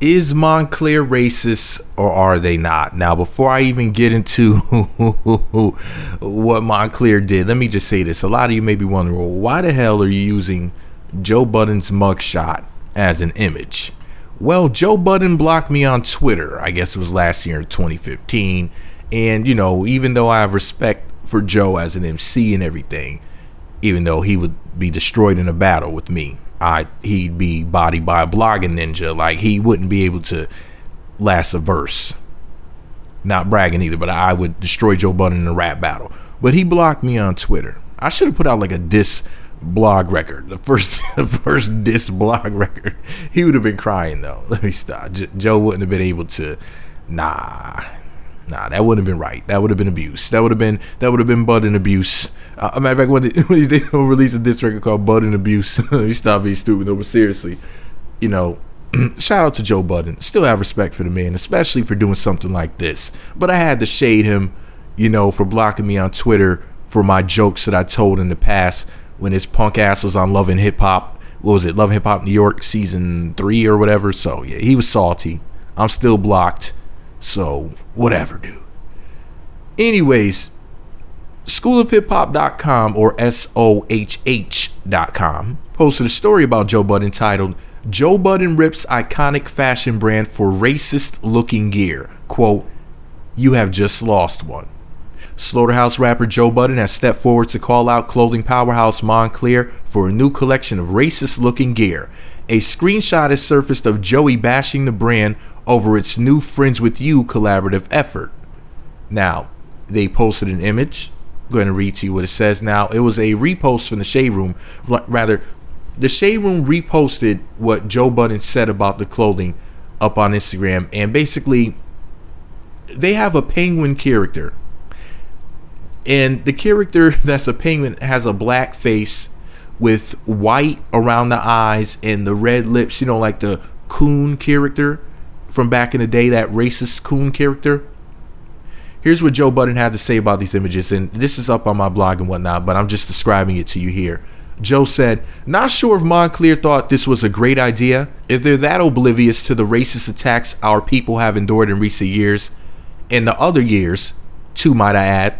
Is Moncler racist or are they not? Now, before I even get into what Moncler did, let me just say this. A lot of you may be wondering, well, why the hell are you using Joe Budden's mugshot as an image? Well, Joe Budden blocked me on Twitter. I guess it was last year in 2015. And, you know, even though I have respect for Joe as an MC and everything, even though he would be destroyed in a battle with me, he'd be bodied by a blogging ninja. Like, he wouldn't be able to last a verse. Not bragging either, but I would destroy Joe Budden in a rap battle. But he blocked me on Twitter. I should have put out like a diss blog record. The first diss blog record. He would have been crying though. Let me stop. Joe wouldn't have been able to. Nah, that wouldn't have been right. That would have been abuse. That would have been Budden abuse. Matter of fact, when they release a diss record called Budden Abuse, you stop being stupid. No, but seriously, you know, shout out to Joe Budden. Still have respect for the man, especially for doing something like this. But I had to shade him, you know, for blocking me on Twitter for my jokes that I told in the past when his punk ass was on Love and Hip Hop. What was it? Love and Hip Hop New York season 3 or whatever. So yeah, he was salty. I'm still blocked. So whatever, dude. Anyways, schoolofhiphop.com or SOHH.com posted a story about Joe Budden titled, Joe Budden rips iconic fashion brand for racist looking gear. Quote, you have just lost one. Slaughterhouse rapper Joe Budden has stepped forward to call out clothing powerhouse Moncler for a new collection of racist looking gear. A screenshot has surfaced of Joey bashing the brand over its new Friends With You collaborative effort. Now, they posted an image. I'm going to read to you what it says. Now, it was a repost from the Shade Room. Rather, the Shade Room reposted what Joe Budden said about the clothing up on Instagram. And basically, they have a penguin character. And the character that's a penguin has a black face with white around the eyes and the red lips, you know, like the coon character from back in the day, that racist coon character. Here's what Joe Budden had to say about these images, and this is up on my blog and whatnot, but I'm just describing it to you here. Joe said, not sure if Moncler thought this was a great idea, if they're that oblivious to the racist attacks our people have endured in recent years, and the other years, too, might I add,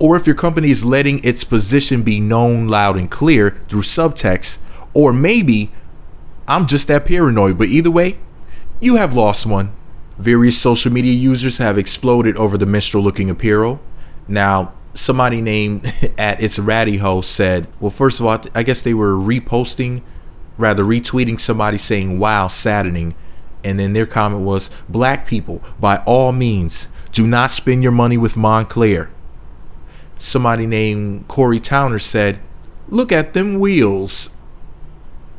or if your company is letting its position be known loud and clear through subtext, or maybe I'm just that paranoid, but either way, you have lost one. Various social media users have exploded over the Minstrel looking apparel. Now, somebody named at It's Ratty Ho said, well, first of all, I guess they were retweeting somebody saying, wow, saddening. And then their comment was, black people, by all means, do not spend your money with Moncler. Somebody named Corey Towner said, look at them wheels.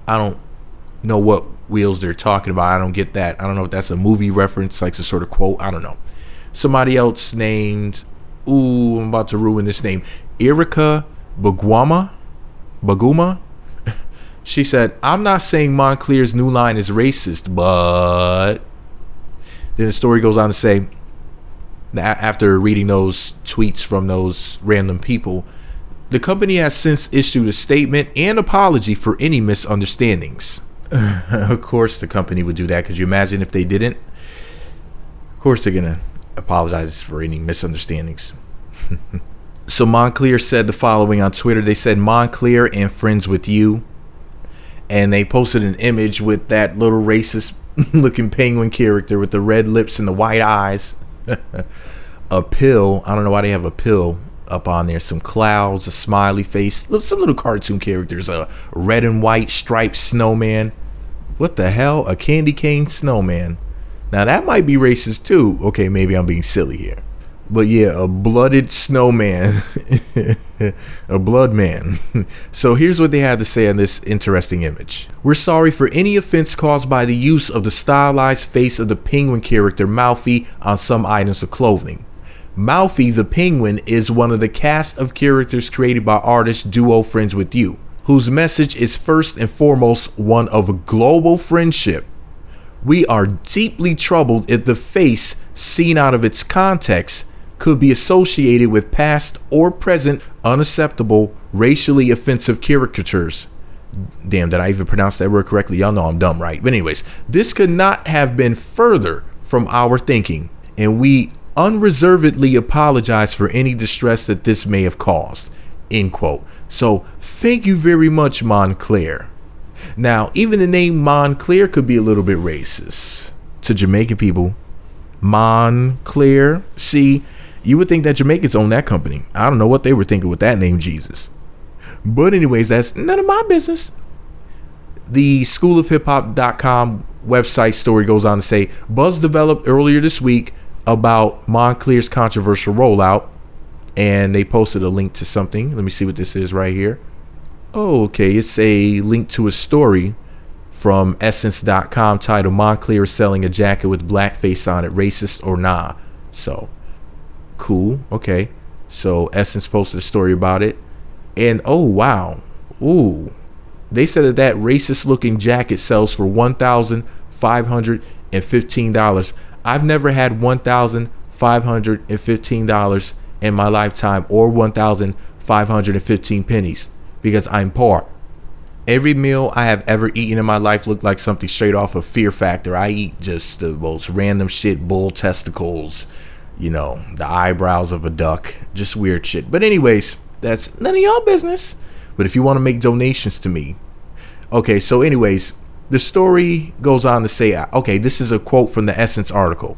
I don't know what wheels they're talking about. I don't get that. I don't know if that's a movie reference, like some sort of quote. I don't know. Somebody else named, I'm about to ruin this name, Erica Baguma. She said, I'm not saying Moncler's new line is racist, but then the story goes on to say, after reading those tweets from those random people, the company has since issued a statement and apology for any misunderstandings. Of course the company would do that. Could you imagine if they didn't? Of course they're gonna apologize for any misunderstandings. So Moncler said the following on Twitter. They said, Moncler and Friends With You, and they posted an image with that little racist looking penguin character with the red lips and the white eyes. A pill. I don't know why they have a pill up on there. Some clouds, a smiley face, some little cartoon characters, a red and white striped snowman. What the hell? A candy cane snowman. Now that might be racist too. Okay, maybe I'm being silly here. But yeah, a blooded snowman. A blood man. So here's what they had to say on this interesting image. We're sorry for any offense caused by the use of the stylized face of the penguin character Mouthy on some items of clothing. Mouthy the penguin is one of the cast of characters created by artist duo Friends With You, whose message is first and foremost one of global friendship. We are deeply troubled if the face, seen out of its context, could be associated with past or present unacceptable racially offensive caricatures. Damn, did I even pronounce that word correctly? Y'all know I'm dumb, right? But anyways, this could not have been further from our thinking, and we unreservedly apologize for any distress that this may have caused. End quote. So thank you very much, Moncler. Now, even the name Moncler could be a little bit racist to Jamaican people. Moncler. See, you would think that Jamaicans own that company. I don't know what they were thinking with that name, Jesus. But anyways, that's none of my business. The schoolofhiphop.com website story goes on to say, buzz developed earlier this week about Moncler's controversial rollout, and they posted a link to something. Let me see what this is right here. Oh, okay. It's a link to a story from essence.com titled Moncler is selling a jacket with blackface on it, racist or nah. So cool. Okay. So Essence posted a story about it. And oh, wow. Ooh. They said that racist looking jacket sells for $1,515. I've never had $1,515 in my lifetime, or 1,515 pennies, because I'm poor. Every meal I have ever eaten in my life looked like something straight off of Fear Factor. I eat just the most random shit, bull testicles, you know, the eyebrows of a duck, just weird shit. But anyways, that's none of y'all business. But if you want to make donations to me. Okay, so anyways, the story goes on to say, okay, this is a quote from the Essence article.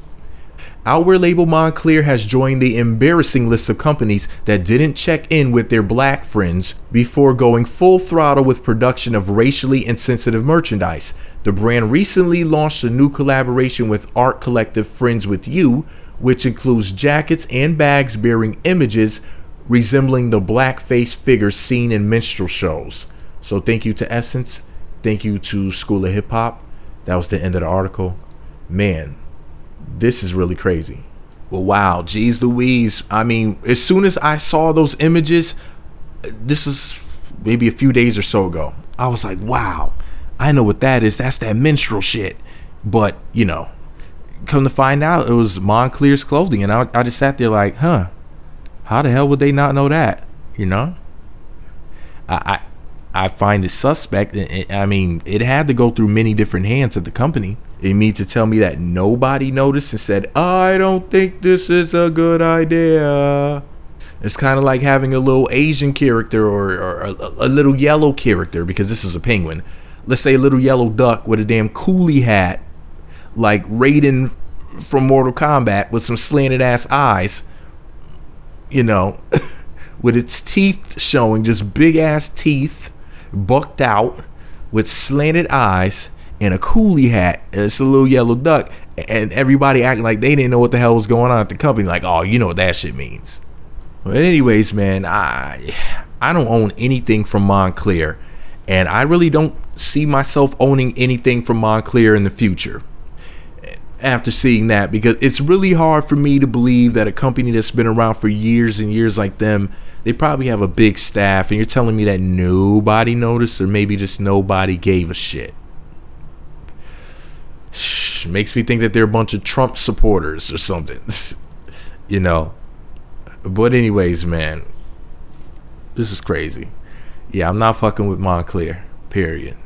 Outwear label Moncler has joined the embarrassing list of companies that didn't check in with their black friends before going full throttle with production of racially insensitive merchandise. The brand recently launched a new collaboration with art collective Friends With You, which includes jackets and bags bearing images resembling the blackface figures seen in minstrel shows. So thank you to Essence. Thank you to School of Hip Hop. That was the end of the article. Man, this is really crazy. Well, wow, geez Louise. I mean, as soon as I saw those images, this is maybe a few days or so ago, I was like, wow, I know what that is. That's that minstrel shit. But, you know, come to find out, it was Moncler's clothing. And I just sat there like, huh, how the hell would they not know that? You know? I find it suspect. I mean, it had to go through many different hands at the company. It means to tell me that nobody noticed and said, I don't think this is a good idea. It's kind of like having a little Asian character or a little yellow character, because this is a penguin. Let's say a little yellow duck with a damn coolie hat, like Raiden from Mortal Kombat, with some slanted ass eyes, you know, with its teeth showing, just big ass teeth, bucked out, with slanted eyes and a coolie hat. It's a little yellow duck, and everybody acting like they didn't know what the hell was going on at the company. Like, oh, you know what that shit means. But anyways, man, I don't own anything from Moncler, and I really don't see myself owning anything from Moncler in the future after seeing that, because it's really hard for me to believe that a company that's been around for years and years like them, they probably have a big staff, and you're telling me that nobody noticed, or maybe just nobody gave a shit. Makes me think that they're a bunch of Trump supporters or something. You know. But anyways, man, this is crazy. Yeah, I'm not fucking with Moncler, period.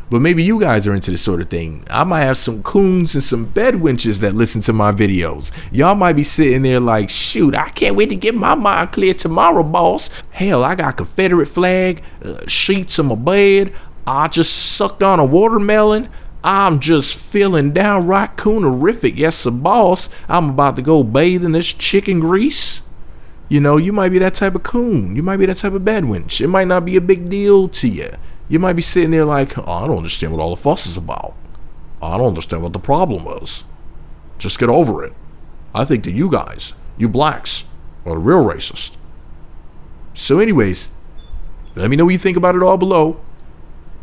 But maybe you guys are into this sort of thing. I might have some coons and some bedwenches that listen to my videos. Y'all might be sitting there like, shoot, I can't wait to get my Moncler tomorrow, boss. Hell, I got Confederate flag, sheets on my bed. I just sucked on a watermelon. I'm just feeling downright coonerific. Yes, sir, boss. I'm about to go bathe in this chicken grease. You know, you might be that type of coon. You might be that type of bedwench. It might not be a big deal to you. You might be sitting there like, oh, I don't understand what all the fuss is about. I don't understand what the problem is. Just get over it. I think that you guys, you blacks, are the real racist. So anyways, let me know what you think about it all below.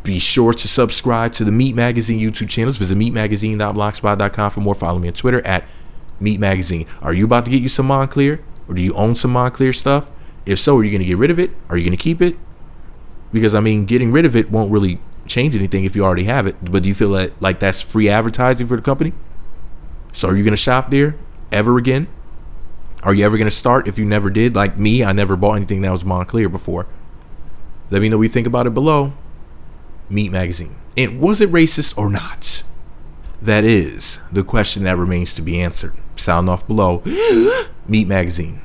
Be sure to subscribe to the Meat Magazine YouTube channels. Visit meatmagazine.blogspot.com for more. Follow me on Twitter at Meat Magazine. Are you about to get you some Moncler? Or do you own some Moncler stuff? If so, are you going to get rid of it? Are you going to keep it? Because, I mean, getting rid of it won't really change anything if you already have it. But do you feel that like that's free advertising for the company? So are you going to shop there ever again? Are you ever going to start if you never did? Like me, I never bought anything that was Moncler before. Let me know what you think about it below. Meat Magazine. And was it racist or not? That is the question that remains to be answered. Sound off below. Meat Magazine.